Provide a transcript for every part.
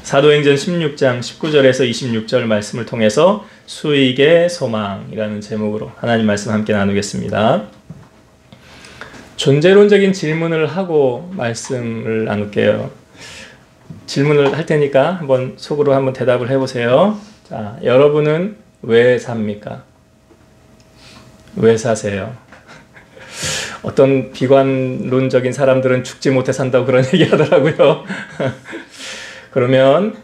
사도행전 16장 19절에서 26절 말씀을 통해서 수익의 소망이라는 제목으로 하나님 말씀 함께 나누겠습니다. 존재론적인 질문을 하고 말씀을 나눌게요. 질문을 할 테니까 한번 속으로 한번 대답을 해보세요. 자, 여러분은 왜 삽니까? 왜 사세요? 어떤 비관론적인 사람들은 죽지 못해 산다고 그런 얘기 하더라고요. 그러면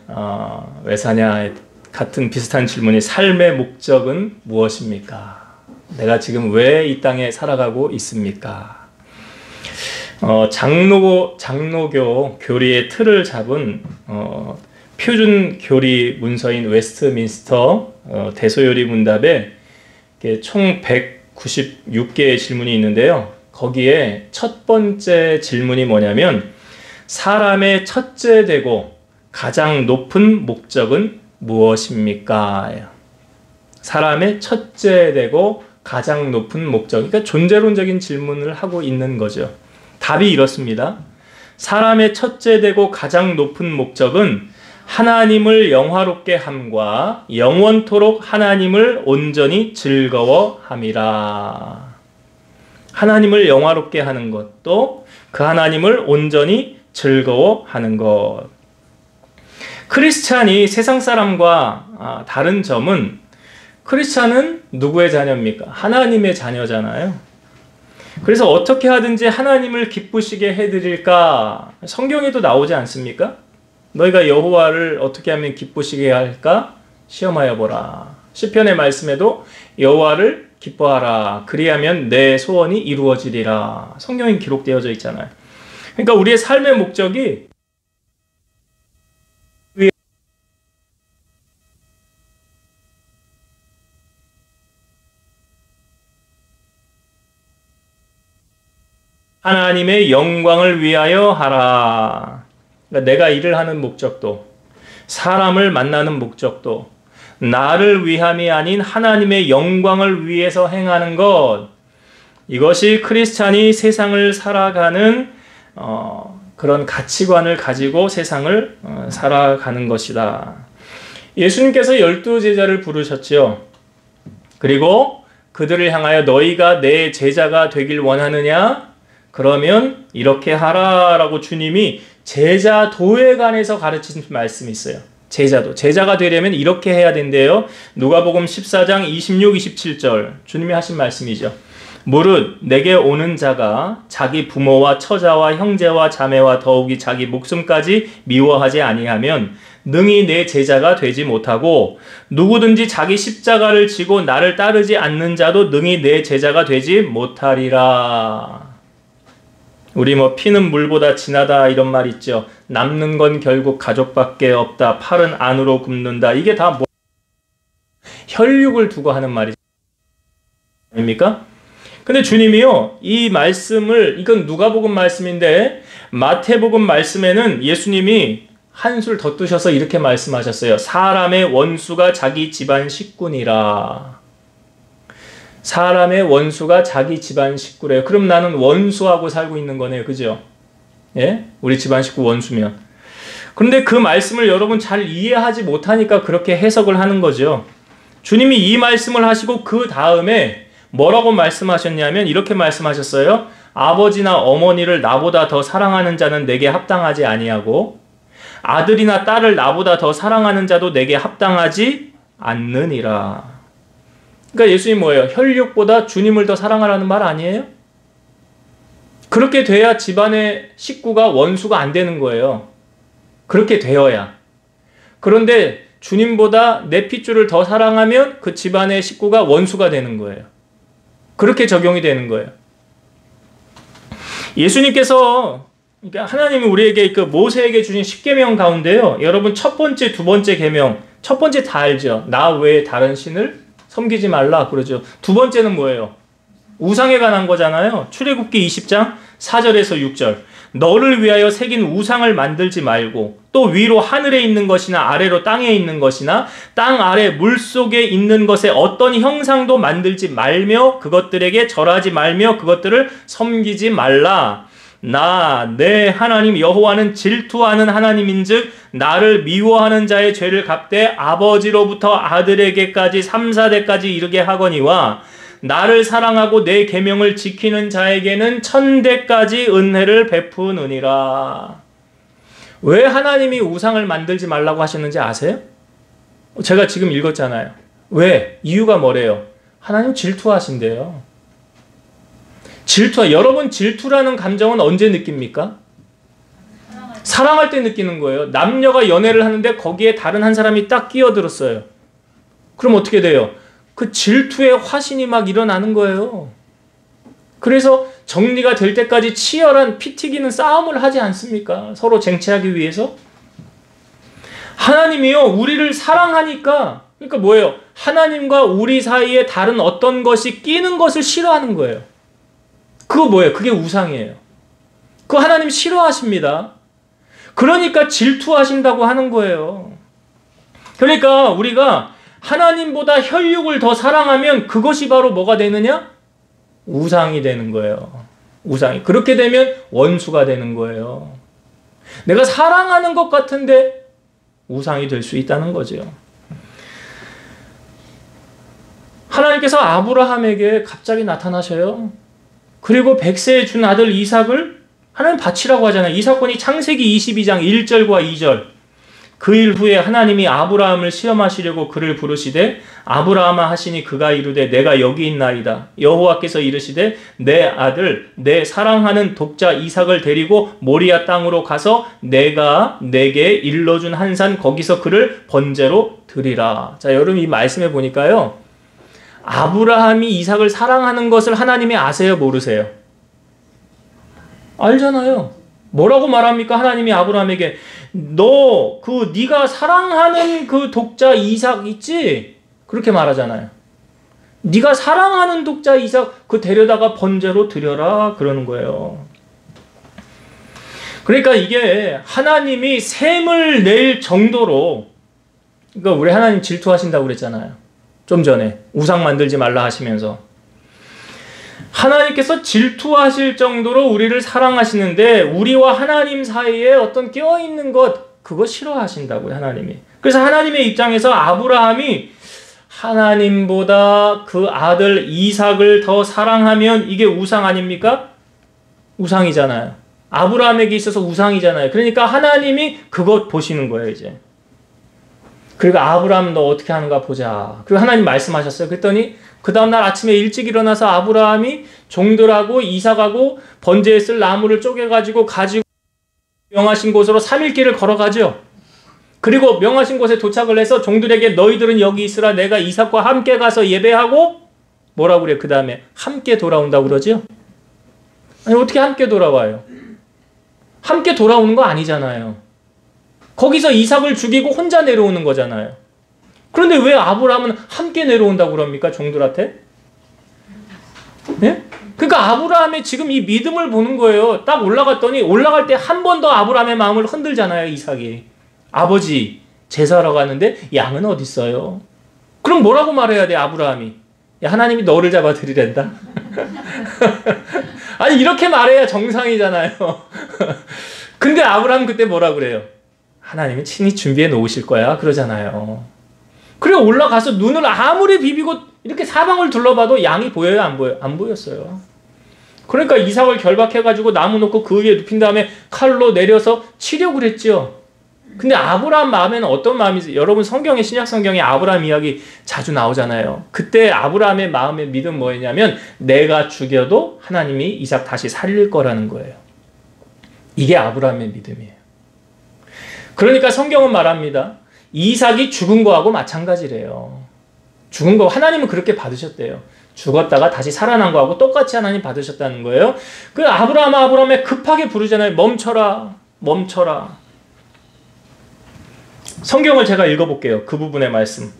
왜 사냐 같은 비슷한 질문이 삶의 목적은 무엇입니까? 내가 지금 왜 이 땅에 살아가고 있습니까? 장로교 교리의 틀을 잡은 표준 교리 문서인 웨스트민스터 대소요리 문답에 총 196개의 질문이 있는데요. 거기에 첫 번째 질문이 뭐냐면 사람의 첫째 되고 가장 높은 목적은 무엇입니까? 사람의 첫째 되고 가장 높은 목적, 그러니까 존재론적인 질문을 하고 있는 거죠. 답이 이렇습니다. 사람의 첫째 되고 가장 높은 목적은 하나님을 영화롭게 함과 영원토록 하나님을 온전히 즐거워함이라. 하나님을 영화롭게 하는 것, 또 그 하나님을 온전히 즐거워하는 것. 크리스찬이 세상 사람과 다른 점은 크리스찬은 누구의 자녀입니까? 하나님의 자녀잖아요. 그래서 어떻게 하든지 하나님을 기쁘시게 해드릴까? 성경에도 나오지 않습니까? 너희가 여호와를 어떻게 하면 기쁘시게 할까? 시험하여 보라. 시편의 말씀에도 여호와를 기뻐하라. 그리하면 내 소원이 이루어지리라. 성경에 기록되어져 있잖아요. 그러니까 우리의 삶의 목적이 하나님의 영광을 위하여 하라. 그러니까 내가 일을 하는 목적도, 사람을 만나는 목적도 나를 위함이 아닌 하나님의 영광을 위해서 행하는 것, 이것이 크리스찬이 세상을 살아가는 그런 가치관을 가지고 세상을 살아가는 것이다. 예수님께서 12제자를 부르셨죠. 그리고 그들을 향하여 너희가 내 제자가 되길 원하느냐? 그러면 이렇게 하라라고 주님이 제자 도에 관해서 가르친 말씀이 있어요. 제자가 되려면 이렇게 해야 된대요. 누가복음 14장 26, 27절 주님이 하신 말씀이죠. 무릇 내게 오는 자가 자기 부모와 처자와 형제와 자매와 더욱이 자기 목숨까지 미워하지 아니하면 능히 내 제자가 되지 못하고 누구든지 자기 십자가를 지고 나를 따르지 않는 자도 능히 내 제자가 되지 못하리라. 우리 피는 물보다 진하다 이런 말 있죠. 남는 건 결국 가족밖에 없다. 팔은 안으로 굽는다. 이게 다 혈육을 두고 하는 말이죠. 아닙니까? 근데 주님이요, 이 말씀을, 이건 누가복음 말씀인데 마태복음 말씀에는 예수님이 한술 덧두셔서 이렇게 말씀하셨어요. 사람의 원수가 자기 집안 식구니라. 사람의 원수가 자기 집안 식구래요. 그럼 나는 원수하고 살고 있는 거네요. 그죠? 예? 우리 집안 식구 원수면. 그런데 그 말씀을 여러분 잘 이해하지 못하니까 그렇게 해석을 하는 거죠. 주님이 이 말씀을 하시고 그 다음에 뭐라고 말씀하셨냐면 이렇게 말씀하셨어요. 아버지나 어머니를 나보다 더 사랑하는 자는 내게 합당하지 아니하고 아들이나 딸을 나보다 더 사랑하는 자도 내게 합당하지 않느니라. 그러니까 예수님 뭐예요? 혈육보다 주님을 더 사랑하라는 말 아니에요? 그렇게 돼야 집안의 식구가 원수가 안 되는 거예요. 그렇게 되어야. 그런데 주님보다 내 핏줄을 더 사랑하면 그 집안의 식구가 원수가 되는 거예요. 그렇게 적용이 되는 거예요. 예수님께서, 그러니까 하나님이 우리에게 그 모세에게 주신 10계명 가운데요. 여러분 첫 번째, 두 번째 계명, 첫 번째 다 알죠? 나 외에 다른 신을 섬기지 말라 그러죠. 두 번째는 뭐예요? 우상에 관한 거잖아요. 출애굽기 20장 4절에서 6절. 너를 위하여 새긴 우상을 만들지 말고 또 위로 하늘에 있는 것이나 아래로 땅에 있는 것이나 땅 아래 물속에 있는 것에 어떤 형상도 만들지 말며 그것들에게 절하지 말며 그것들을 섬기지 말라. 내 하나님 여호와는 질투하는 하나님인즉 나를 미워하는 자의 죄를 갚되 아버지로부터 아들에게까지 3, 4대까지 이르게 하거니와 나를 사랑하고 내 계명을 지키는 자에게는 1000대까지 은혜를 베푸느니라. 왜 하나님이 우상을 만들지 말라고 하셨는지 아세요? 제가 지금 읽었잖아요. 왜? 이유가 뭐래요? 하나님 질투하신대요. 여러분 질투라는 감정은 언제 느낍니까? 사랑할 때 느끼는 거예요. 남녀가 연애를 하는데 거기에 다른 한 사람이 딱 끼어들었어요. 그럼 어떻게 돼요? 그 질투의 화신이 막 일어나는 거예요. 그래서 정리가 될 때까지 치열한 피 튀기는 싸움을 하지 않습니까? 서로 쟁취하기 위해서. 하나님이요, 우리를 사랑하니까, 그러니까 뭐예요? 하나님과 우리 사이에 다른 어떤 것이 끼는 것을 싫어하는 거예요. 그거 뭐예요? 그게 우상이에요. 그거 하나님 싫어하십니다. 그러니까 질투하신다고 하는 거예요. 그러니까 우리가 하나님보다 혈육을 더 사랑하면 그것이 바로 뭐가 되느냐? 우상이 되는 거예요. 우상이. 그렇게 되면 원수가 되는 거예요. 내가 사랑하는 것 같은데 우상이 될 수 있다는 거죠. 하나님께서 아브라함에게 갑자기 나타나셔요. 그리고 100세에 준 아들 이삭을 하나님 바치라고 하잖아요. 이 사건이 창세기 22장 1절과 2절. 그 일 후에 하나님이 아브라함을 시험하시려고 그를 부르시되 아브라함아 하시니 그가 이르되 내가 여기 있나이다. 여호와께서 이르시되 내 아들 내 사랑하는 독자 이삭을 데리고 모리아 땅으로 가서 내가 내게 일러준 한 산 거기서 그를 번제로 드리라. 자, 여러분 이 말씀에 보니까요. 아브라함이 이삭을 사랑하는 것을 하나님이 아세요? 모르세요? 알잖아요. 뭐라고 말합니까? 하나님이 아브라함에게 네가 사랑하는 그 독자 이삭 있지? 그렇게 말하잖아요. 네가 사랑하는 독자 이삭 그 데려다가 번제로 드려라 그러는 거예요. 그러니까 이게 하나님이 샘을 낼 정도로, 그러니까 우리 하나님 질투하신다고 그랬잖아요. 좀 전에 우상 만들지 말라 하시면서 하나님께서 질투하실 정도로 우리를 사랑하시는데 우리와 하나님 사이에 어떤 껴있는 것 그거 싫어하신다고요. 하나님이. 그래서 하나님의 입장에서 아브라함이 하나님보다 그 아들 이삭을 더 사랑하면 이게 우상 아닙니까? 우상이잖아요. 아브라함에게 있어서 우상이잖아요. 그러니까 하나님이 그것 보시는 거예요. 이제. 그리고 아브라함 너 어떻게 하는가 보자. 그리고 하나님 말씀하셨어요. 그랬더니 그 다음날 아침에 일찍 일어나서 아브라함이 종들하고 이삭하고 번제에 쓸 나무를 쪼개가지고 가지고 명하신 곳으로 3일 길을 걸어가죠. 그리고 명하신 곳에 도착을 해서 종들에게 너희들은 여기 있으라 내가 이삭과 함께 가서 예배하고 뭐라고 그래요? 그 다음에 함께 돌아온다고 그러죠. 아니 어떻게 함께 돌아와요? 함께 돌아오는 거 아니잖아요. 거기서 이삭을 죽이고 혼자 내려오는 거잖아요. 그런데 왜 아브라함은 함께 내려온다고 그럽니까? 종들한테? 예? 그러니까 아브라함의 지금 이 믿음을 보는 거예요. 딱 올라갔더니 올라갈 때 한 번 더 아브라함의 마음을 흔들잖아요. 이삭이. 아버지 제사하러 가는데 양은 어디 있어요? 그럼 뭐라고 말해야 돼? 아브라함이. 야, 하나님이 너를 잡아 드리랜다. 아니 이렇게 말해야 정상이잖아요. 근데 아브라함 그때 뭐라 그래요? 하나님이 친히 준비해 놓으실 거야 그러잖아요. 그래 올라가서 눈을 아무리 비비고 이렇게 사방을 둘러봐도 양이 보여요? 안 보여요? 안 보였어요. 그러니까 이삭을 결박해가지고 나무 놓고 그 위에 눕힌 다음에 칼로 내려서 치려고 그랬죠. 근데 아브라함 마음에는 어떤 마음이, 여러분 성경에, 신약 성경에 아브라함 이야기 자주 나오잖아요. 그때 아브라함의 마음의 믿음 뭐였냐면 내가 죽여도 하나님이 이삭 다시 살릴 거라는 거예요. 이게 아브라함의 믿음이에요. 그러니까 성경은 말합니다. 이삭이 죽은 거하고 마찬가지래요. 죽은 거 하나님은 그렇게 받으셨대요. 죽었다가 다시 살아난 거하고 똑같이 하나님 받으셨다는 거예요. 그 아브라함에 급하게 부르잖아요. 멈춰라. 멈춰라. 성경을 제가 읽어볼게요. 그 부분의 말씀.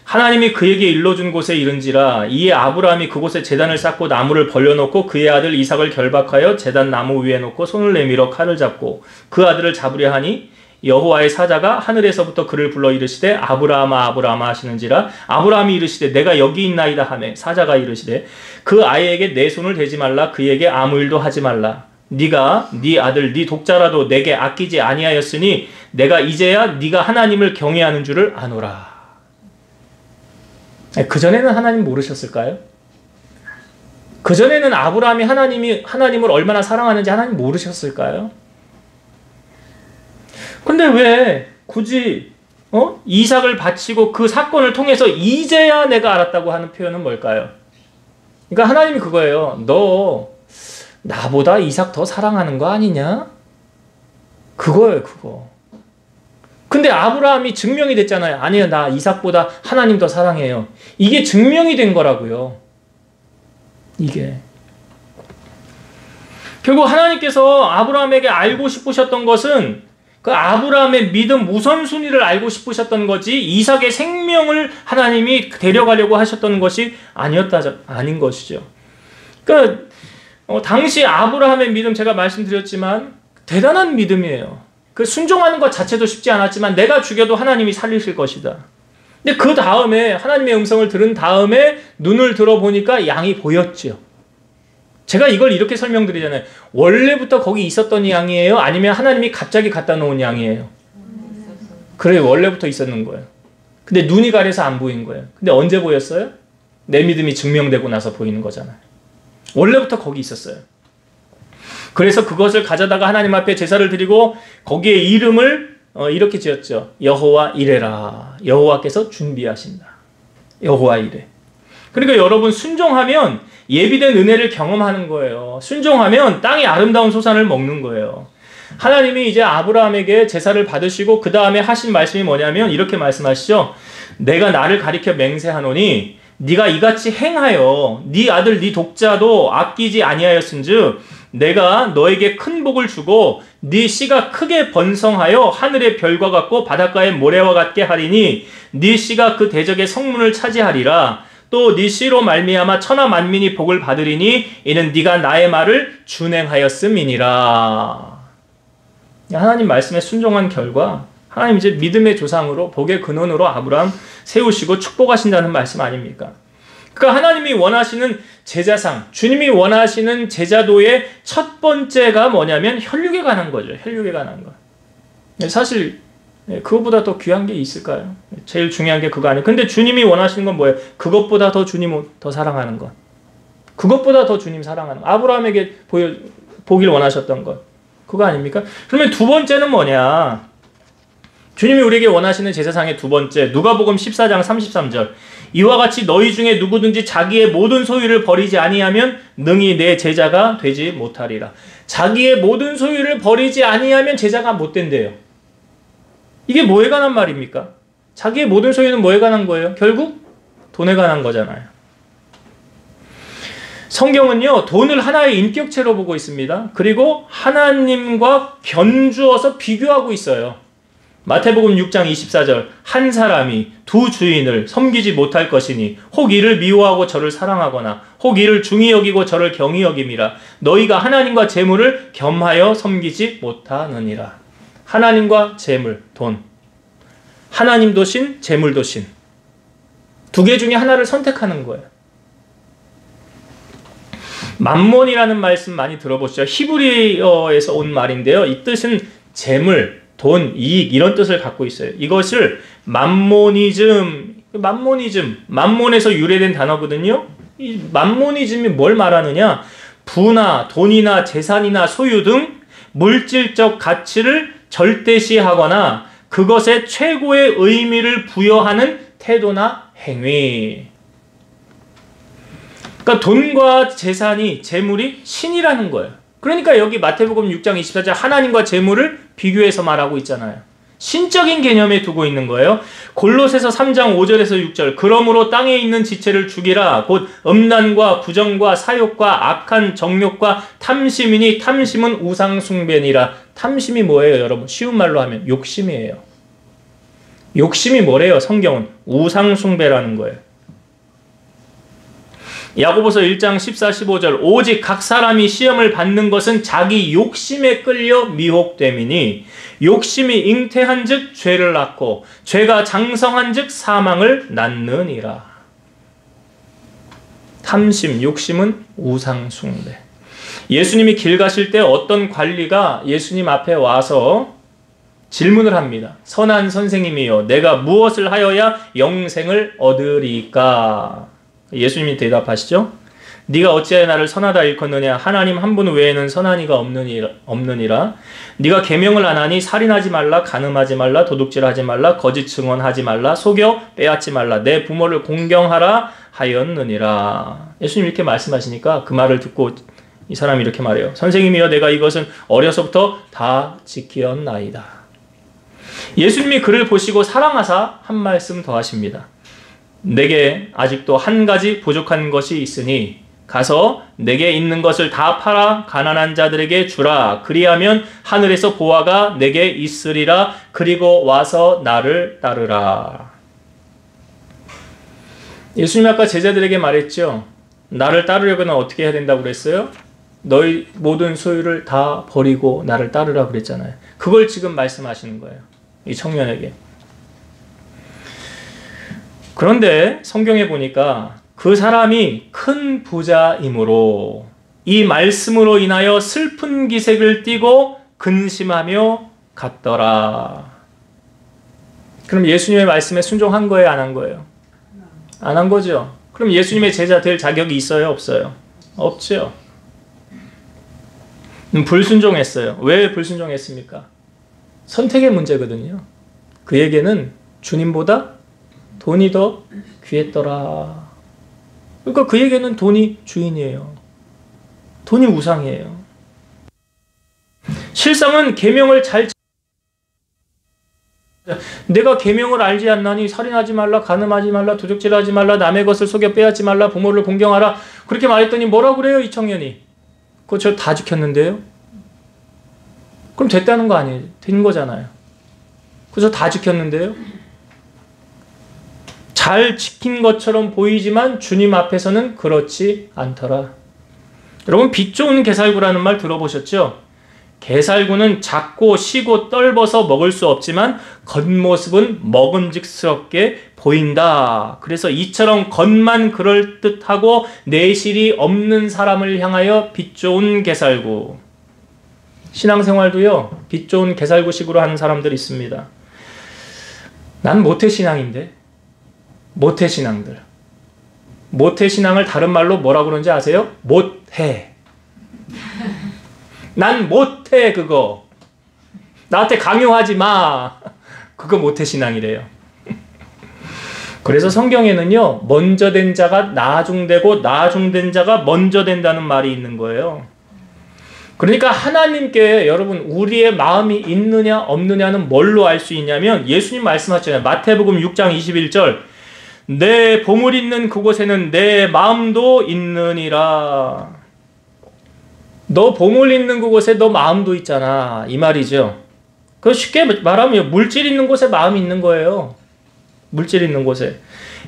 하나님이 그에게 일러준 곳에 이른지라 이에 아브라함이 그곳에 제단을 쌓고 나무를 벌려놓고 그의 아들 이삭을 결박하여 제단 나무 위에 놓고 손을 내밀어 칼을 잡고 그 아들을 잡으려 하니 여호와의 사자가 하늘에서부터 그를 불러 이르시되 아브라함아 아브라함아 하시는지라 아브라함이 이르시되 내가 여기 있나이다 하매 사자가 이르시되 그 아이에게 내 손을 대지 말라 그에게 아무 일도 하지 말라 네가 네 아들 네 독자라도 내게 아끼지 아니하였으니 내가 이제야 네가 하나님을 경외하는 줄을 아노라. 그전에는 하나님 모르셨을까요? 그전에는 아브라함이 하나님을 얼마나 사랑하는지 하나님 모르셨을까요? 근데 왜 굳이 이삭을 바치고 그 사건을 통해서 이제야 내가 알았다고 하는 표현은 뭘까요? 그러니까 하나님이 그거예요. 너 나보다 이삭 더 사랑하는 거 아니냐? 그거예요, 그거. 근데 아브라함이 증명이 됐잖아요. 아니요, 나 이삭보다 하나님 더 사랑해요. 이게 증명이 된 거라고요. 이게. 결국 하나님께서 아브라함에게 알고 싶으셨던 것은 그 아브라함의 믿음 우선순위를 알고 싶으셨던 거지 이삭의 생명을 하나님이 데려가려고 하셨던 것이 아닌 것이죠. 그러니까 당시 아브라함의 믿음 제가 말씀드렸지만 대단한 믿음이에요. 그 순종하는 것 자체도 쉽지 않았지만 내가 죽여도 하나님이 살리실 것이다. 근데 그 다음에 하나님의 음성을 들은 다음에 눈을 들어보니까 양이 보였죠. 제가 이걸 이렇게 설명드리잖아요. 원래부터 거기 있었던 양이에요? 아니면 하나님이 갑자기 갖다 놓은 양이에요? 그래, 원래부터 있었는 거예요. 근데 눈이 가려서 안 보인 거예요. 근데 언제 보였어요? 내 믿음이 증명되고 나서 보이는 거잖아요. 원래부터 거기 있었어요. 그래서 그것을 가져다가 하나님 앞에 제사를 드리고 거기에 이름을 이렇게 지었죠. 여호와 이레라. 여호와께서 준비하신다. 여호와 이레. 그러니까 여러분 순종하면 예비된 은혜를 경험하는 거예요. 순종하면 땅의 아름다운 소산을 먹는 거예요. 하나님이 이제 아브라함에게 제사를 받으시고 그 다음에 하신 말씀이 뭐냐면 이렇게 말씀하시죠. 내가 나를 가리켜 맹세하노니 네가 이같이 행하여 네 아들 네 독자도 아끼지 아니하였은즉 내가 너에게 큰 복을 주고 네 씨가 크게 번성하여 하늘의 별과 같고 바닷가의 모래와 같게 하리니 네 씨가 그 대적의 성문을 차지하리라. 또 네 씨로 말미암아 천하 만민이 복을 받으리니 이는 네가 나의 말을 준행하였음이니라. 하나님 말씀에 순종한 결과 하나님 이제 믿음의 조상으로 복의 근원으로 아브라함 세우시고 축복하신다는 말씀 아닙니까? 그러니까 하나님이 원하시는 제사상, 주님이 원하시는 제자도의 첫 번째가 뭐냐면 혈육에 관한 거죠. 혈육에 관한 것. 사실 그것보다 더 귀한 게 있을까요? 제일 중요한 게 그거 아니에요. 근데 주님이 원하시는 건 뭐예요? 그것보다 더 주님을 더 사랑하는 것. 그것보다 더 주님 사랑하는 것. 아브라함에게 보길 원하셨던 것. 그거 아닙니까? 그러면 두 번째는 뭐냐? 주님이 우리에게 원하시는 제사상의 두 번째, 누가복음 14장 33절. 이와 같이 너희 중에 누구든지 자기의 모든 소유를 버리지 아니하면 능히 내 제자가 되지 못하리라. 자기의 모든 소유를 버리지 아니하면 제자가 못 된대요. 이게 뭐에 관한 말입니까? 자기의 모든 소유는 뭐에 관한 거예요? 결국 돈에 관한 거잖아요. 성경은요, 돈을 하나의 인격체로 보고 있습니다. 그리고 하나님과 견주어서 비교하고 있어요. 마태복음 6장 24절 한 사람이 두 주인을 섬기지 못할 것이니 혹 이를 미워하고 저를 사랑하거나 혹 이를 중히 여기고 저를 경히 여김이라. 너희가 하나님과 재물을 겸하여 섬기지 못하느니라. 하나님과 재물, 돈. 하나님도 신, 재물도 신. 두 개 중에 하나를 선택하는 거예요. 맘몬이라는 말씀 많이 들어보시죠. 히브리어에서 온 말인데요. 이 뜻은 재물, 돈, 이익 이런 뜻을 갖고 있어요. 이것을 맘몬에서 유래된 단어거든요. 이 맘모니즘이 뭘 말하느냐? 부나 돈이나 재산이나 소유 등 물질적 가치를 절대시하거나 그것에 최고의 의미를 부여하는 태도나 행위. 그러니까 돈과 재산이, 재물이 신이라는 거예요. 그러니까 여기 마태복음 6장 24절 하나님과 재물을 비교해서 말하고 있잖아요. 신적인 개념에 두고 있는 거예요. 골로새서 3장 5절에서 6절 그러므로 땅에 있는 지체를 죽이라. 곧 음란과 부정과 사욕과 악한 정욕과 탐심이니 탐심은 우상숭배니라. 탐심이 뭐예요, 여러분? 쉬운 말로 하면 욕심이에요. 욕심이 뭐래요? 성경은 우상숭배라는 거예요. 야고보서 1장 14, 15절 오직 각 사람이 시험을 받는 것은 자기 욕심에 끌려 미혹됨이니 욕심이 잉태한 즉 죄를 낳고 죄가 장성한 즉 사망을 낳느니라. 탐심, 욕심은 우상숭배. 예수님이 길 가실 때 어떤 관리가 예수님 앞에 와서 질문을 합니다. 선한 선생님이여, 내가 무엇을 하여야 영생을 얻으리까? 예수님이 대답하시죠. 네가 어찌하여 나를 선하다 일컫느냐? 하나님 한 분 외에는 선한 이가 없느니라. 네가 계명을 안 하니 살인하지 말라, 간음하지 말라, 도둑질하지 말라, 거짓 증언하지 말라, 속여 빼앗지 말라, 내 부모를 공경하라 하였느니라. 예수님 이렇게 말씀하시니까 그 말을 듣고 이 사람이 이렇게 말해요. 선생님이여, 내가 이것은 어려서부터 다 지키었나이다. 예수님이 그를 보시고 사랑하사 한 말씀 더 하십니다. 내게 아직도 한 가지 부족한 것이 있으니 가서 내게 있는 것을 다 팔아 가난한 자들에게 주라. 그리하면 하늘에서 보화가 내게 있으리라. 그리고 와서 나를 따르라. 예수님이 아까 제자들에게 말했죠. 나를 따르려면 어떻게 해야 된다고 그랬어요? 너희 모든 소유를 다 버리고 나를 따르라 그랬잖아요. 그걸 지금 말씀하시는 거예요. 이 청년에게. 그런데 성경에 보니까 그 사람이 큰 부자이므로 이 말씀으로 인하여 슬픈 기색을 띠고 근심하며 갔더라. 그럼 예수님의 말씀에 순종한 거예요, 안 한 거예요? 안 한 거죠. 그럼 예수님의 제자 될 자격이 있어요, 없어요? 없죠. 불순종했어요. 왜 불순종했습니까? 선택의 문제거든요. 그에게는 주님보다 돈이 더 귀했더라. 그러니까 그에게는 돈이 주인이에요. 돈이 우상이에요. 실상은 계명을 잘 내가 계명을 알지 않나니 살인하지 말라, 간음하지 말라, 도둑질하지 말라, 남의 것을 속여 빼앗지 말라, 부모를 공경하라. 그렇게 말했더니 뭐라고 그래요, 이 청년이? 그거 저 다 지켰는데요? 그럼 됐다는 거 아니에요? 된 거잖아요. 그래서 다 지켰는데요? 잘 지킨 것처럼 보이지만 주님 앞에서는 그렇지 않더라. 여러분, 빛 좋은 게살구라는 말 들어보셨죠? 게살구는 작고 시고 떫어서 먹을 수 없지만 겉모습은 먹음직스럽게 보인다. 그래서 이처럼 겉만 그럴듯하고 내실이 없는 사람을 향하여 빛 좋은 게살구. 신앙생활도요, 빛 좋은 게살구식으로 하는 사람들이 있습니다. 난 모태신앙인데, 모태신앙들. 모태신앙을 다른 말로 뭐라고 그러는지 아세요? 못해. 난 못해, 그거. 나한테 강요하지 마. 그거 모태신앙이래요. 그래서 성경에는요, 먼저 된 자가 나중되고 나중된 자가 먼저 된다는 말이 있는 거예요. 그러니까 하나님께 여러분 우리의 마음이 있느냐 없느냐는 뭘로 알 수 있냐면 예수님 말씀하셨잖아요. 마태복음 6장 21절 내 보물 있는 그곳에는 내 마음도 있느니라. 너 보물 있는 그곳에 너 마음도 있잖아, 이 말이죠. 그 쉽게 말하면 물질 있는 곳에 마음이 있는 거예요. 물질 있는 곳에.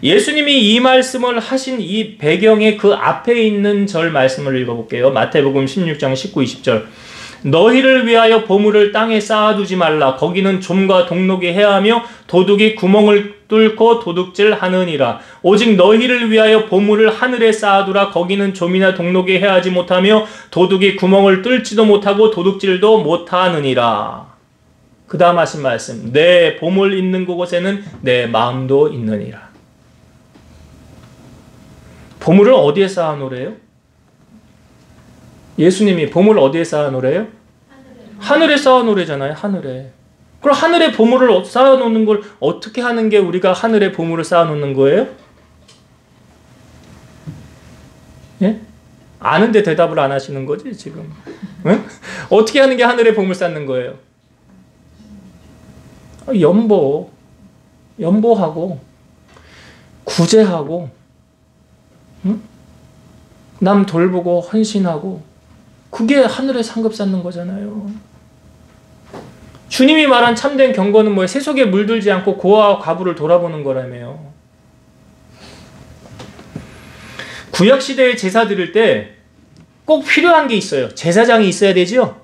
예수님이 이 말씀을 하신 이 배경의 그 앞에 있는 절 말씀을 읽어볼게요. 마태복음 16장 19, 20절. 너희를 위하여 보물을 땅에 쌓아두지 말라. 거기는 좀과 동록이 해하며 도둑이 구멍을 뚫고 도둑질하느니라. 오직 너희를 위하여 보물을 하늘에 쌓아두라. 거기는 좀이나 동록이 해하지 못하며 도둑이 구멍을 뚫지도 못하고 도둑질도 못하느니라. 그 다음 하신 말씀. 내 보물 있는 그곳에는 내 마음도 있느니라. 보물을 어디에 쌓아놓으래요? 예수님이 보물을 어디에 쌓아놓으래요? 하늘에 쌓아놓으래잖아요. 하늘에. 그럼 하늘에 보물을 쌓아놓는 걸 어떻게 하는 게 우리가 하늘에 보물을 쌓아놓는 거예요? 예? 아는데 대답을 안 하시는 거지 지금. 예? 어떻게 하는 게 하늘에 보물 쌓는 거예요? 연보하고 구제하고 응? 남 돌보고 헌신하고 그게 하늘에 상급 쌓는 거잖아요. 주님이 말한 참된 경건은 뭐예요? 세속에 물들지 않고 고아와 과부를 돌아보는 거라며요. 구약시대에 제사 드릴 때 꼭 필요한 게 있어요. 제사장이 있어야 되죠?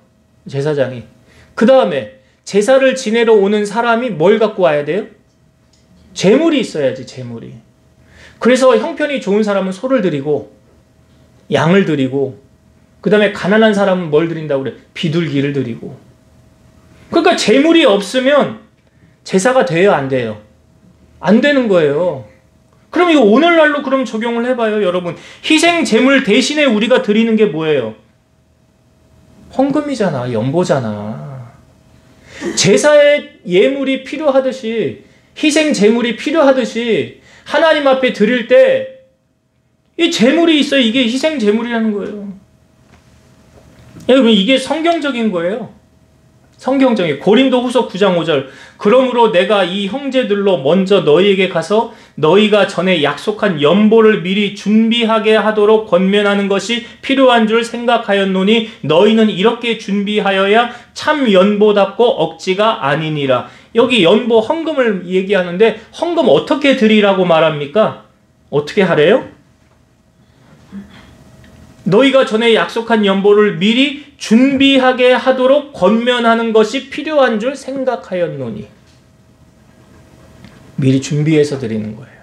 제사장이. 그 다음에 제사를 지내러 오는 사람이 뭘 갖고 와야 돼요? 제물이 있어야지, 제물이. 그래서 형편이 좋은 사람은 소를 드리고 양을 드리고 그 다음에 가난한 사람은 뭘 드린다고 그래? 비둘기를 드리고. 그러니까 재물이 없으면 제사가 돼요, 안 돼요? 안 되는 거예요. 그럼 이거 오늘날로 그럼 적용을 해봐요, 여러분. 희생 제물 대신에 우리가 드리는 게 뭐예요? 헌금이잖아, 연보잖아. 제사의 예물이 필요하듯이, 희생 제물이 필요하듯이 하나님 앞에 드릴 때 이 제물이 있어요. 이게 희생 제물이라는 거예요. 여러분, 이게 성경적인 거예요. 성경적인. 고린도후서 9장 5절. 그러므로 내가 이 형제들로 먼저 너희에게 가서 너희가 전에 약속한 연보를 미리 준비하게 하도록 권면하는 것이 필요한 줄 생각하였노니 너희는 이렇게 준비하여야 참 연보답고 억지가 아니니라. 여기 연보 헌금을 얘기하는데 헌금 어떻게 드리라고 말합니까? 어떻게 하래요? 너희가 전에 약속한 연보를 미리 준비하게 하도록 권면하는 것이 필요한 줄 생각하였노니. 미리 준비해서 드리는 거예요.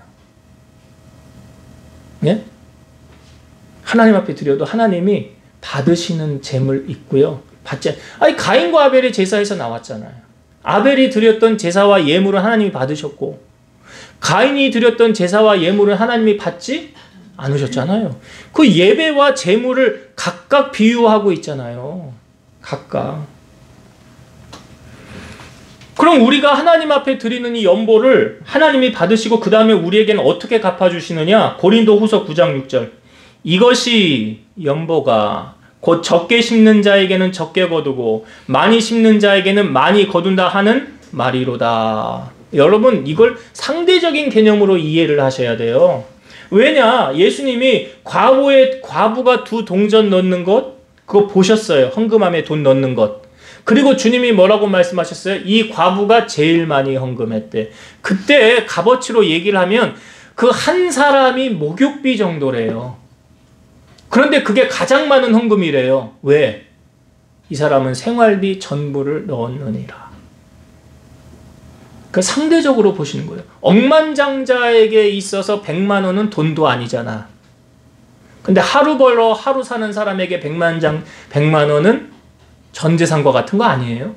예? 하나님 앞에 드려도 하나님이 받으시는 재물 있고요. 아니, 가인과 아벨의 제사에서 나왔잖아요. 아벨이 드렸던 제사와 예물은 하나님이 받으셨고, 가인이 드렸던 제사와 예물은 하나님이 받지 않으셨잖아요. 그 예배와 제물을 각각 비유하고 있잖아요. 각각. 그럼 우리가 하나님 앞에 드리는 이 연보를 하나님이 받으시고 그 다음에 우리에게는 어떻게 갚아주시느냐? 고린도후서 9장 6절. 이것이 연보가 곧 적게 심는 자에게는 적게 거두고 많이 심는 자에게는 많이 거둔다 하는 말이로다. 여러분, 이걸 상대적인 개념으로 이해를 하셔야 돼요. 왜냐? 예수님이 과부가 2 동전 넣는 것, 그거 보셨어요. 헌금함에 돈 넣는 것. 그리고 주님이 뭐라고 말씀하셨어요? 이 과부가 제일 많이 헌금했대. 그때 값어치로 얘기를 하면 그 한 사람이 목욕비 정도래요. 그런데 그게 가장 많은 헌금이래요. 왜? 이 사람은 생활비 전부를 넣었느니라. 그 상대적으로 보시는 거예요. 억만장자에게 있어서 100만 원은 돈도 아니잖아. 근데 하루 벌어 하루 사는 사람에게 100만 원은 전 재산과 같은 거 아니에요?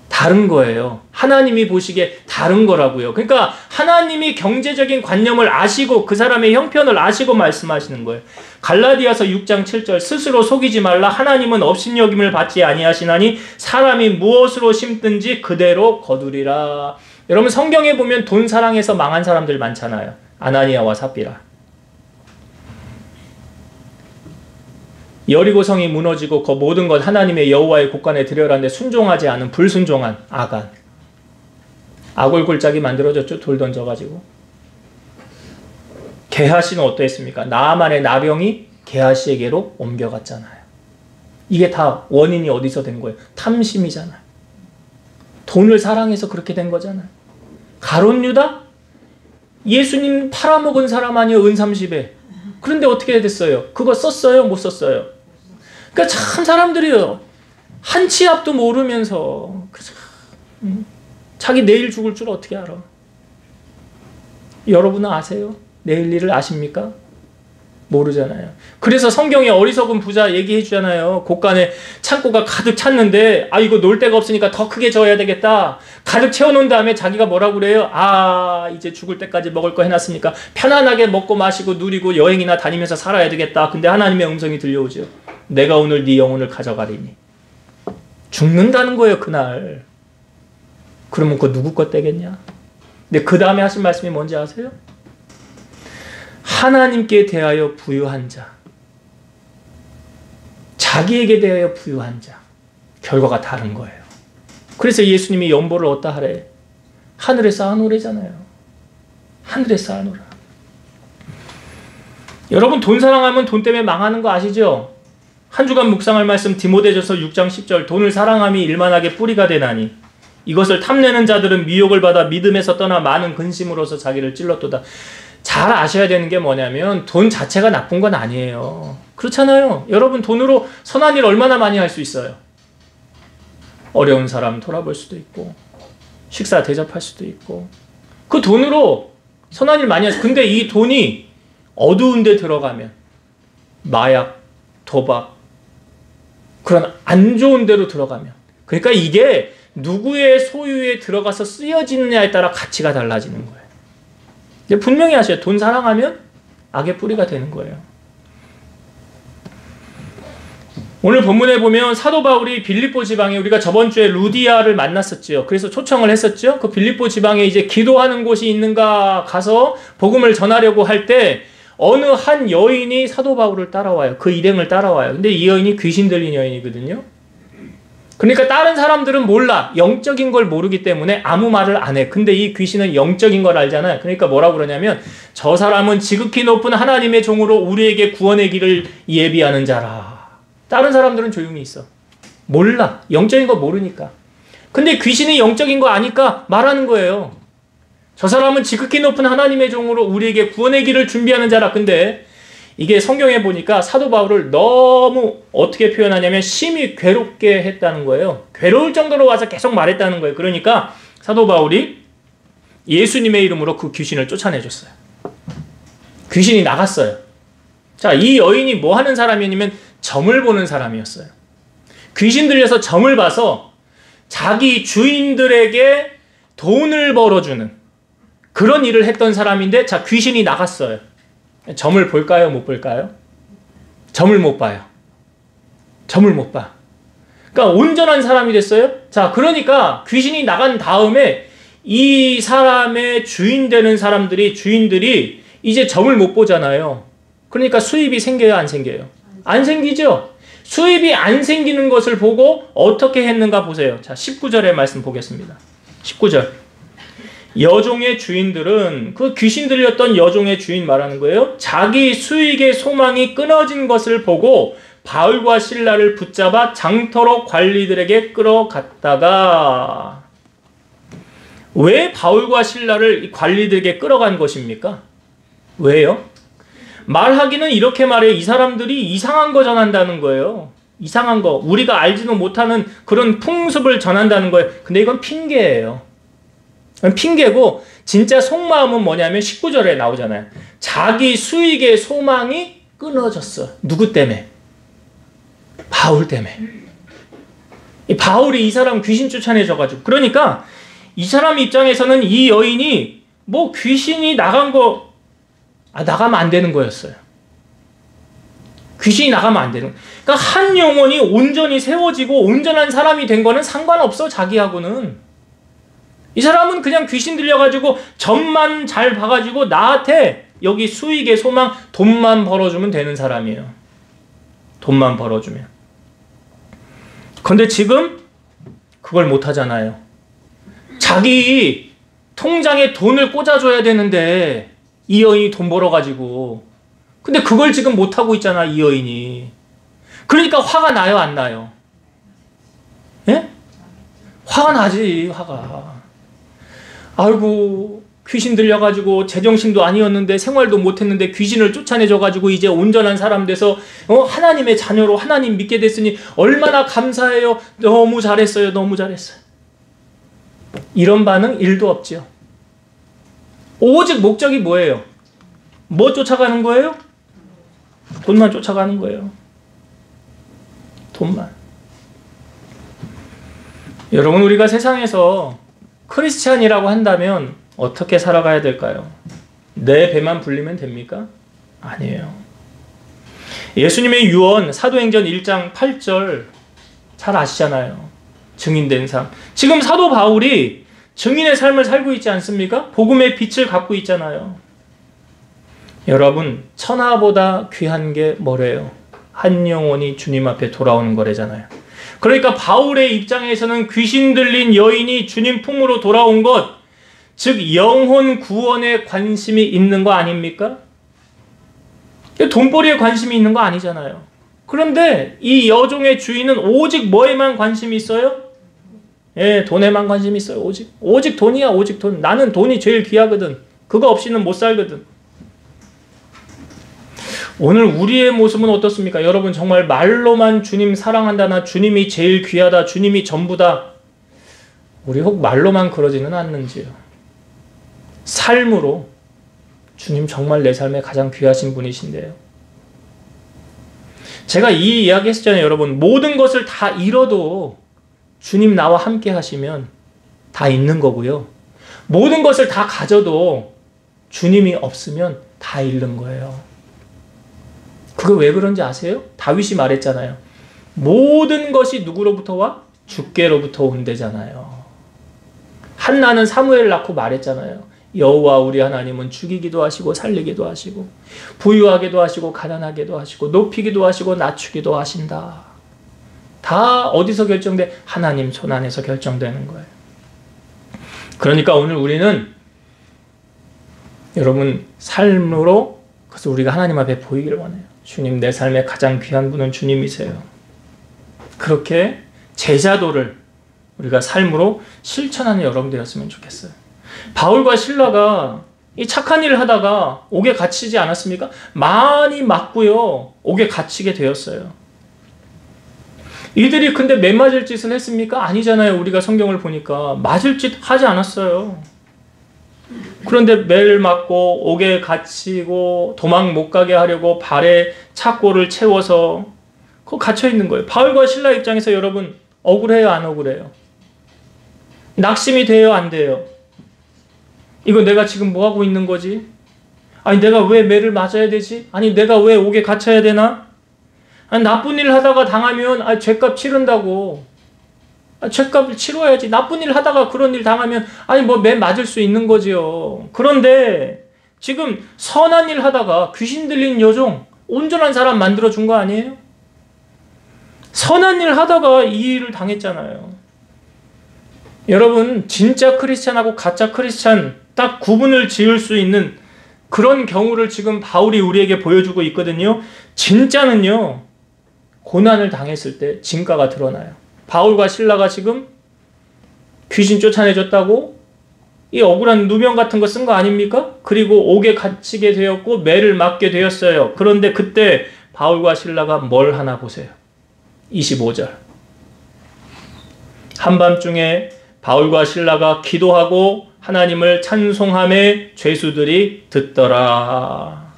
다른 거예요. 하나님이 보시기에 다른 거라고요. 그러니까 하나님이 경제적인 관념을 아시고 그 사람의 형편을 아시고 말씀하시는 거예요. 갈라디아서 6장 7절. 스스로 속이지 말라. 하나님은 업신여김을 받지 아니하시나니 사람이 무엇으로 심든지 그대로 거두리라. 여러분, 성경에 보면 돈 사랑해서 망한 사람들 많잖아요. 아나니아와 삽비라. 여리고 성이 무너지고 그 모든 것 하나님의 여호와의 곳간에 드려라는데 순종하지 않은 불순종한 아간. 아골골짜기 만들어졌죠. 돌 던져가지고. 게하시는 어떠했습니까? 나아만의 나병이 게하시에게로 옮겨갔잖아요. 이게 다 원인이 어디서 된 거예요? 탐심이잖아요. 돈을 사랑해서 그렇게 된 거잖아요. 가룟 유다? 예수님 팔아먹은 사람 아니에요. 은 30에. 그런데 어떻게 됐어요? 그거 썼어요? 못 썼어요? 그러니까 참 사람들이요. 한 치 앞도 모르면서 자기 내일 죽을 줄 어떻게 알아? 여러분은 아세요? 내일 일을 아십니까? 모르잖아요. 그래서 성경에 어리석은 부자 얘기해 주잖아요. 곳간에 창고가 가득 찼는데 이거 놀 데가 없으니까 더 크게 져야 되겠다. 가득 채워놓은 다음에 자기가 뭐라고 그래요? 이제 죽을 때까지 먹을 거 해놨으니까 편안하게 먹고 마시고 누리고 여행이나 다니면서 살아야 되겠다. 근데 하나님의 음성이 들려오죠. 내가 오늘 네 영혼을 가져가리니. 죽는다는 거예요, 그날. 그러면 그거 누구 것 되겠냐? 근데 그 다음에 하신 말씀이 뭔지 아세요? 하나님께 대하여 부유한 자, 자기에게 대하여 부유한 자, 결과가 다른 거예요. 그래서 예수님이 연보를 어디다 하래? 하늘에 쌓아놓으래잖아요. 하늘에 쌓아놓으라. 여러분, 돈 사랑하면 돈 때문에 망하는 거 아시죠? 한 주간 묵상할 말씀 디모데전서 6장 10절. 돈을 사랑함이 일만하게 뿌리가 되나니 이것을 탐내는 자들은 미혹을 받아 믿음에서 떠나 많은 근심으로서 자기를 찔렀도다. 잘 아셔야 되는 게 뭐냐면 돈 자체가 나쁜 건 아니에요. 그렇잖아요. 여러분, 돈으로 선한 일 얼마나 많이 할 수 있어요. 어려운 사람 돌아볼 수도 있고 식사 대접할 수도 있고 그 돈으로 선한 일 많이 하죠. 근데 이 돈이 어두운 데 들어가면 마약, 도박, 그런 안 좋은 데로 들어가면, 그러니까 이게 누구의 소유에 들어가서 쓰여지느냐에 따라 가치가 달라지는 거예요. 분명히 아셔요. 돈 사랑하면 악의 뿌리가 되는 거예요. 오늘 본문에 보면 사도 바울이 빌립보 지방에, 우리가 저번 주에 루디아를 만났었죠. 그래서 초청을 했었죠. 그 빌립보 지방에 이제 기도하는 곳이 있는가 가서 복음을 전하려고 할 때 어느 한 여인이 사도 바울을 따라와요. 그 일행을 따라와요. 근데 이 여인이 귀신 들린 여인이거든요. 그러니까 다른 사람들은 몰라. 영적인 걸 모르기 때문에 아무 말을 안 해. 근데 이 귀신은 영적인 걸 알잖아요. 그러니까 뭐라고 그러냐면, 저 사람은 지극히 높은 하나님의 종으로 우리에게 구원의 길을 예비하는 자라. 다른 사람들은 조용히 있어. 몰라. 영적인 거 모르니까. 근데 귀신이 영적인 거 아니까 말하는 거예요. 저 사람은 지극히 높은 하나님의 종으로 우리에게 구원의 길을 준비하는 자라. 근데 이게 성경에 보니까 사도 바울을 너무 어떻게 표현하냐면 심히 괴롭게 했다는 거예요. 괴로울 정도로 와서 계속 말했다는 거예요. 그러니까 사도 바울이 예수님의 이름으로 그 귀신을 쫓아내줬어요. 귀신이 나갔어요. 자, 이 여인이 뭐 하는 사람이냐면 점을 보는 사람이었어요. 귀신 들려서 점을 봐서 자기 주인들에게 돈을 벌어주는 그런 일을 했던 사람인데, 자, 귀신이 나갔어요. 점을 볼까요? 못 볼까요? 점을 못 봐요. 점을 못 봐. 그러니까 온전한 사람이 됐어요. 자, 그러니까 귀신이 나간 다음에 이 사람의 주인들이 이제 점을 못 보잖아요. 그러니까 수입이 생겨요, 안 생겨요? 안 생기죠? 수입이 안 생기는 것을 보고 어떻게 했는가 보세요. 자, 19절의 말씀 보겠습니다. 19절. 여종의 주인들은, 그 귀신 들렸던 여종의 주인 말하는 거예요. 자기 수익의 소망이 끊어진 것을 보고 바울과 실라를 붙잡아 장터로 관리들에게 끌어갔다가, 왜 바울과 실라를 관리들에게 끌어간 것입니까? 왜요? 말하기는 이렇게 말해요. 이 사람들이 이상한 거 전한다는 거예요. 이상한 거, 우리가 알지도 못하는 그런 풍습을 전한다는 거예요. 근데 이건 핑계예요. 핑계고, 진짜 속마음은 뭐냐면 19절에 나오잖아요. 자기 수익의 소망이 끊어졌어. 누구 때문에? 바울 때문에. 이 바울이 이 사람 귀신 쫓아내줘가지고. 그러니까 이 사람 입장에서는 이 여인이 뭐 귀신이 나간 거, 나가면 안 되는 거였어요. 귀신이 나가면 안 되는. 그러니까 한 영혼이 온전히 세워지고 온전한 사람이 된 거는 상관없어, 자기하고는. 이 사람은 그냥 귀신 들려가지고 점만 잘 봐가지고 나한테 여기 수익의 소망, 돈만 벌어주면 되는 사람이에요. 돈만 벌어주면. 근데 지금 그걸 못하잖아요. 자기 통장에 돈을 꽂아줘야 되는데 이 여인이 돈 벌어가지고, 근데 그걸 지금 못하고 있잖아, 이 여인이. 그러니까 화가 나요, 안 나요? 예? 화가 나지, 화가. 아이고, 귀신 들려가지고 제정신도 아니었는데 생활도 못했는데 귀신을 쫓아내줘가지고 이제 온전한 사람 돼서 하나님의 자녀로 하나님 믿게 됐으니 얼마나 감사해요. 너무 잘했어요. 너무 잘했어요. 이런 반응 1도 없죠. 오직 목적이 뭐예요? 뭐 쫓아가는 거예요? 돈만 쫓아가는 거예요. 돈만. 여러분, 우리가 세상에서 크리스찬이라고 한다면 어떻게 살아가야 될까요? 내 배만 불리면 됩니까? 아니에요. 예수님의 유언 사도행전 1장 8절 잘 아시잖아요. 증인된 삶. 지금 사도 바울이 증인의 삶을 살고 있지 않습니까? 복음의 빛을 갖고 있잖아요. 여러분, 천하보다 귀한 게 뭐래요? 한 영혼이 주님 앞에 돌아오는 거래잖아요. 그러니까 바울의 입장에서는 귀신 들린 여인이 주님 품으로 돌아온 것, 즉 영혼 구원에 관심이 있는 거 아닙니까? 돈벌이에 관심이 있는 거 아니잖아요. 그런데 이 여종의 주인은 오직 뭐에만 관심이 있어요? 예, 돈에만 관심이 있어요. 오직 돈이야, 오직 돈. 나는 돈이 제일 귀하거든. 그거 없이는 못 살거든. 오늘 우리의 모습은 어떻습니까? 여러분, 정말 말로만 주님 사랑한다나 주님이 제일 귀하다, 주님이 전부다. 우리 혹 말로만 그러지는 않는지요? 삶으로 주님 정말 내 삶에 가장 귀하신 분이신데요. 제가 이 이야기 했었잖아요, 여러분. 모든 것을 다 잃어도 주님 나와 함께 하시면 다 있는 거고요. 모든 것을 다 가져도 주님이 없으면 다 잃는 거예요. 그거 왜 그런지 아세요? 다윗이 말했잖아요. 모든 것이 누구로부터 와? 주께로부터 온대잖아요. 한나는 사무엘을 낳고 말했잖아요. 여호와 우리 하나님은 죽이기도 하시고 살리기도 하시고 부유하게도 하시고 가난하게도 하시고 높이기도 하시고 낮추기도 하신다. 다 어디서 결정돼? 하나님 손 안에서 결정되는 거예요. 그러니까 오늘 우리는 여러분 삶으로 그래서 우리가 하나님 앞에 보이기를 원해요. 주님, 내 삶의 가장 귀한 분은 주님이세요. 그렇게 제자도를 우리가 삶으로 실천하는 여러분들이었으면 좋겠어요. 바울과 실라가 이 착한 일을 하다가 옥에 갇히지 않았습니까? 많이 맞고요. 옥에 갇히게 되었어요. 이들이 근데 매 맞을 짓을 했습니까? 아니잖아요. 우리가 성경을 보니까 맞을 짓 하지 않았어요. 그런데 매를 맞고 옥에 갇히고 도망 못 가게 하려고 발에 착고를 채워서 그 갇혀 있는 거예요. 바울과 실라 입장에서 여러분 억울해요, 안 억울해요? 낙심이 돼요, 안 돼요? 이거 내가 지금 뭐 하고 있는 거지? 아니 내가 왜 매를 맞아야 되지? 아니 내가 왜 옥에 갇혀야 되나? 아니 나쁜 일 하다가 당하면 죄값 치른다고. 죄값을 치러야지. 나쁜 일 하다가 그런 일 당하면 아니 뭐 매 맞을 수 있는 거지요. 그런데 지금 선한 일 하다가 귀신 들린 여종 온전한 사람 만들어준 거 아니에요? 선한 일 하다가 이 일을 당했잖아요. 여러분 진짜 크리스찬하고 가짜 크리스찬 딱 구분을 지을 수 있는 그런 경우를 지금 바울이 우리에게 보여주고 있거든요. 진짜는요. 고난을 당했을 때 진가가 드러나요. 바울과 실라가 지금 귀신 쫓아내줬다고 이 억울한 누명 같은 거 쓴 거 아닙니까? 그리고 옥에 갇히게 되었고 매를 맞게 되었어요. 그런데 그때 바울과 실라가 뭘 하나 보세요. 25절. 한밤중에 바울과 실라가 기도하고 하나님을 찬송함에 죄수들이 듣더라.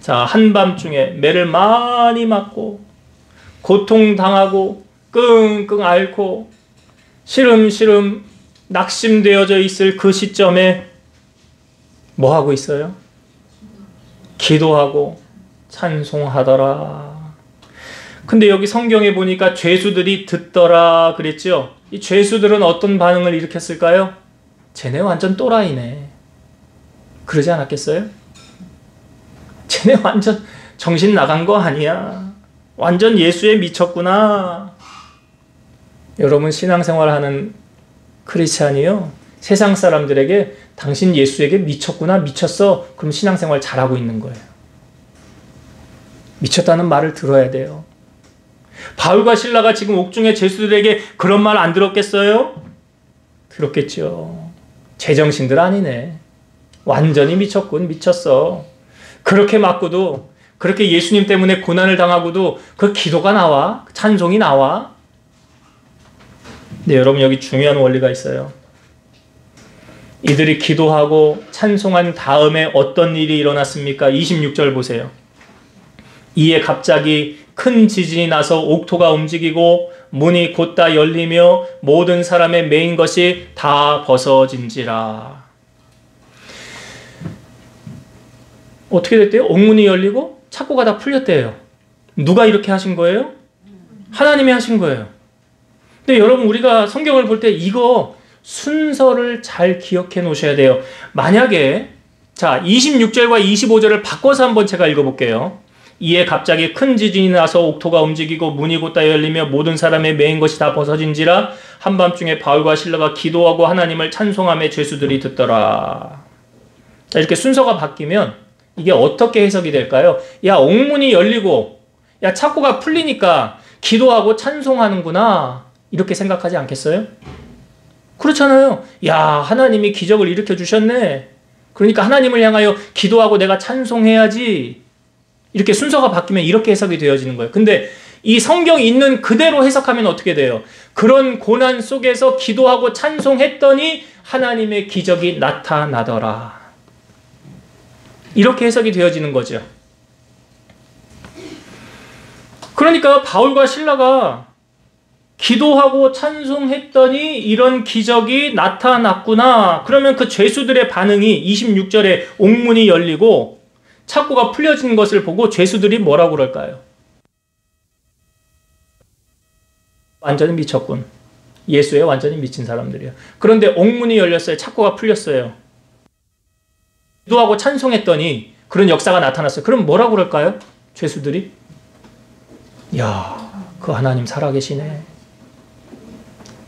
자, 한밤중에 매를 많이 맞고 고통당하고 끙끙 앓고 시름시름 낙심되어져 있을 그 시점에 뭐 하고 있어요? 기도하고 찬송하더라. 근데 여기 성경에 보니까 죄수들이 듣더라 그랬죠? 이 죄수들은 어떤 반응을 일으켰을까요? 쟤네 완전 또라이네. 그러지 않았겠어요? 쟤네 완전 정신 나간 거 아니야. 완전 예수에 미쳤구나. 여러분 신앙생활하는 크리스찬이요. 세상 사람들에게 당신 예수에게 미쳤구나, 미쳤어. 그럼 신앙생활 잘하고 있는 거예요. 미쳤다는 말을 들어야 돼요. 바울과 실라가 지금 옥중의 죄수들에게 그런 말 안 들었겠어요? 들었겠죠. 제정신들 아니네. 완전히 미쳤군, 미쳤어. 그렇게 맞고도, 그렇게 예수님 때문에 고난을 당하고도 그 기도가 나와? 찬송이 나와? 네, 여러분 여기 중요한 원리가 있어요. 이들이 기도하고 찬송한 다음에 어떤 일이 일어났습니까? 26절 보세요. 이에 갑자기 큰 지진이 나서 옥토가 움직이고 문이 곧다 열리며 모든 사람의 매인 것이 다 벗어진지라. 어떻게 됐대요? 옥문이 열리고 착고가 다 풀렸대요. 누가 이렇게 하신 거예요? 하나님이 하신 거예요. 근데 여러분 우리가 성경을 볼 때 이거 순서를 잘 기억해 놓으셔야 돼요. 만약에 자 26절과 25절을 바꿔서 한번 제가 읽어볼게요. 이에 갑자기 큰 지진이 나서 옥토가 움직이고 문이 곧다 열리며 모든 사람의 매인 것이 다 벗어진지라. 한밤중에 바울과 실라가 기도하고 하나님을 찬송하며 죄수들이 듣더라. 자 이렇게 순서가 바뀌면 이게 어떻게 해석이 될까요? 야 옥문이 열리고 야 착고가 풀리니까 기도하고 찬송하는구나 이렇게 생각하지 않겠어요? 그렇잖아요. 야 하나님이 기적을 일으켜 주셨네. 그러니까 하나님을 향하여 기도하고 내가 찬송해야지. 이렇게 순서가 바뀌면 이렇게 해석이 되어지는 거예요. 근데 이 성경 있는 그대로 해석하면 어떻게 돼요? 그런 고난 속에서 기도하고 찬송했더니 하나님의 기적이 나타나더라. 이렇게 해석이 되어지는 거죠. 그러니까 바울과 실라가 기도하고 찬송했더니 이런 기적이 나타났구나. 그러면 그 죄수들의 반응이 26절에 옥문이 열리고 착고가 풀려진 것을 보고 죄수들이 뭐라고 그럴까요? 완전히 미쳤군. 예수에 완전히 미친 사람들이야. 그런데 옥문이 열렸어요. 착고가 풀렸어요. 기도하고 찬송했더니 그런 역사가 나타났어요. 그럼 뭐라고 그럴까요? 죄수들이? 야, 그 하나님 살아계시네.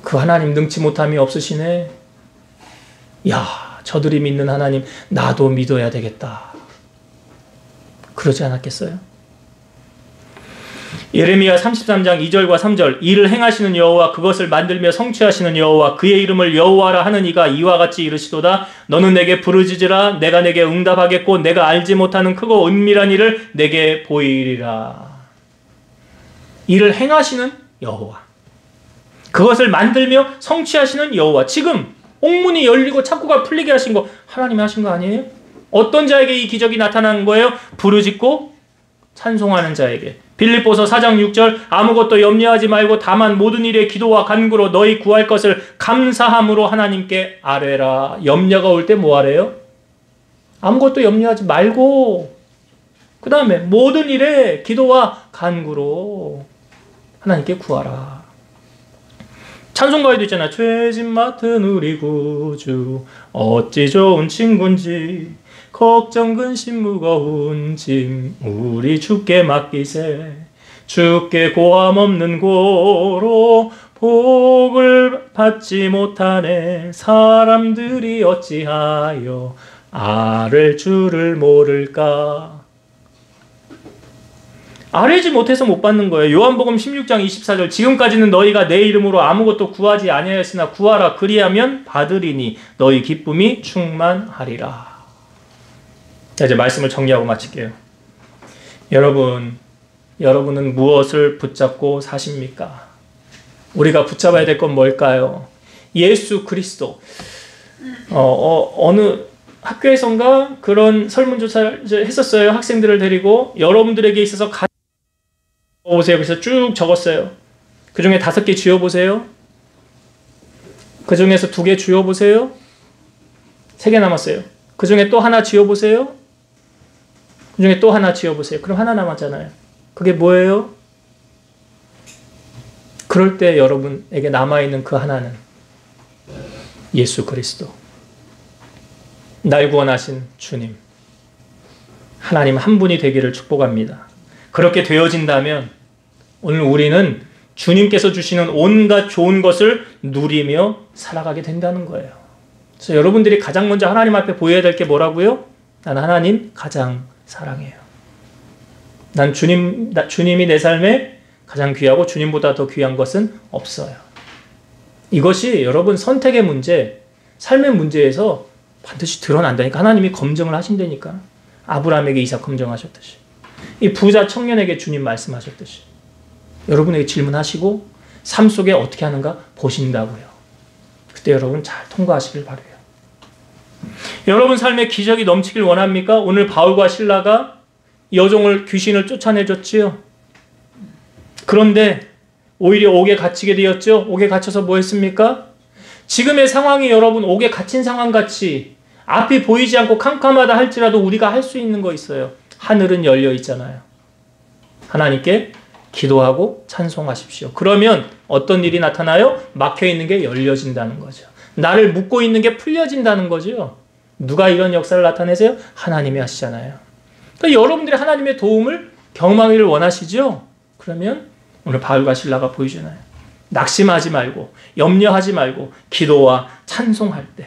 그 하나님 능치 못함이 없으시네. 야, 저들이 믿는 하나님 나도 믿어야 되겠다. 그러지 않았겠어요? 예레미야 33장 2절과 3절 이를 행하시는 여호와 그것을 만들며 성취하시는 여호와 그의 이름을 여호와라 하는 이가 이와 같이 이르시도다. 너는 내게 부르짖으라. 내가 내게 응답하겠고 내가 알지 못하는 크고 은밀한 일을 내게 보이리라. 이를 행하시는 여호와, 그것을 만들며 성취하시는 여호와. 지금 옥문이 열리고 착고가 풀리게 하신 거 하나님이 하신 거 아니에요? 어떤 자에게 이 기적이 나타난 거예요? 부르짖고 찬송하는 자에게. 빌립보서 4장 6절 아무것도 염려하지 말고 다만 모든 일에 기도와 간구로 너희 구할 것을 감사함으로 하나님께 아뢰라. 염려가 올 때 뭐 하래요? 아무것도 염려하지 말고 그 다음에 모든 일에 기도와 간구로 하나님께 구하라. 찬송가에도 있잖아. 죄짐 맡은 우리 구주 어찌 좋은 친군지 걱정 근심 무거운 짐 우리 주께 맡기세. 주께 고함 없는 고로 복을 받지 못하네. 사람들이 어찌하여 아랠 줄을 모를까. 아뢰지 못해서 못 받는 거예요. 요한복음 16장 24절 지금까지는 너희가 내 이름으로 아무것도 구하지 아니하였으나 구하라 그리하면 받으리니 너희 기쁨이 충만하리라. 자, 이제 말씀을 정리하고 마칠게요. 여러분은 무엇을 붙잡고 사십니까? 우리가 붙잡아야 될 건 뭘까요? 예수 그리스도. 어느 학교에선가 그런 설문조사를 했었어요. 학생들을 데리고 여러분들에게 있어서 보세요. 그래서 쭉 적었어요. 그 중에 5개 지워보세요. 그 중에서 2개 지워보세요. 3개 남았어요. 그 중에 또 하나 지워보세요. 그 중에 또 하나 지워보세요. 그럼 하나 남았잖아요. 그게 뭐예요? 그럴 때 여러분에게 남아있는 그 하나는 예수 그리스도. 날 구원하신 주님. 하나님 한 분이 되기를 축복합니다. 그렇게 되어진다면 오늘 우리는 주님께서 주시는 온갖 좋은 것을 누리며 살아가게 된다는 거예요. 그래서 여러분들이 가장 먼저 하나님 앞에 보여야 될 게 뭐라고요? 나는 하나님 가장 사랑해요. 난 주님이 내 삶에 가장 귀하고 주님보다 더 귀한 것은 없어요. 이것이 여러분 선택의 문제, 삶의 문제에서 반드시 드러난다니까. 하나님이 검증을 하신다니까. 아브라함에게 이삭 검증하셨듯이. 이 부자 청년에게 주님 말씀하셨듯이. 여러분에게 질문하시고 삶 속에 어떻게 하는가 보신다고요. 그때 여러분 잘 통과하시길 바라요. 여러분 삶에 기적이 넘치길 원합니까? 오늘 바울과 실라가 귀신을 쫓아내줬지요. 그런데 오히려 옥에 갇히게 되었죠. 옥에 갇혀서 뭐 했습니까? 지금의 상황이 여러분 옥에 갇힌 상황같이 앞이 보이지 않고 캄캄하다 할지라도 우리가 할 수 있는 거 있어요. 하늘은 열려 있잖아요. 하나님께 기도하고 찬송하십시오. 그러면 어떤 일이 나타나요? 막혀있는 게 열려진다는 거죠. 나를 묶고 있는 게 풀려진다는 거죠. 누가 이런 역사를 나타내세요? 하나님이 하시잖아요. 그러니까 여러분들이 하나님의 도움을 경험하기를 원하시죠? 그러면 오늘 바울과 실라가 보여주나요? 낙심하지 말고 염려하지 말고 기도와 찬송할 때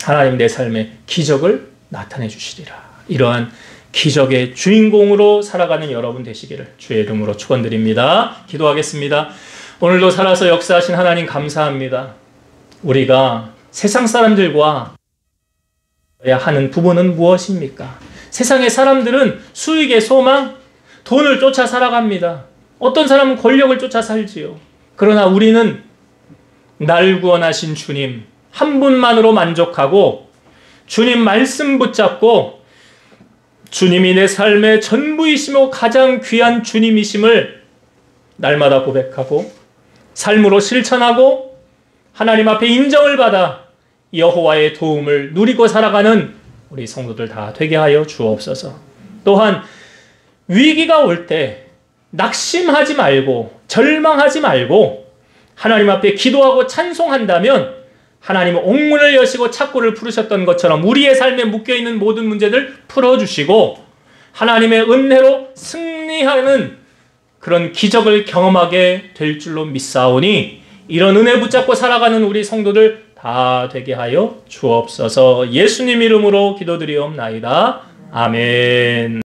하나님 내 삶에 기적을 나타내 주시리라. 이러한 기적의 주인공으로 살아가는 여러분 되시기를 주의 이름으로 축원드립니다. 기도하겠습니다. 오늘도 살아서 역사하신 하나님 감사합니다. 우리가 세상 사람들과 하는 부분은 무엇입니까? 세상의 사람들은 수익의 소망, 돈을 쫓아 살아갑니다. 어떤 사람은 권력을 쫓아 살지요. 그러나 우리는 날 구원하신 주님 한 분만으로 만족하고 주님 말씀 붙잡고 주님이 내 삶의 전부이시며 가장 귀한 주님이심을 날마다 고백하고 삶으로 실천하고 하나님 앞에 인정을 받아 여호와의 도움을 누리고 살아가는 우리 성도들 다 되게 하여 주옵소서. 또한 위기가 올 때 낙심하지 말고 절망하지 말고 하나님 앞에 기도하고 찬송한다면 하나님은 옥문을 여시고 창고를 풀으셨던 것처럼 우리의 삶에 묶여있는 모든 문제들 풀어주시고 하나님의 은혜로 승리하는 그런 기적을 경험하게 될 줄로 믿사오니 이런 은혜 붙잡고 살아가는 우리 성도들 다 되게 하여 주옵소서. 예수님 이름으로 기도드리옵나이다. 아멘.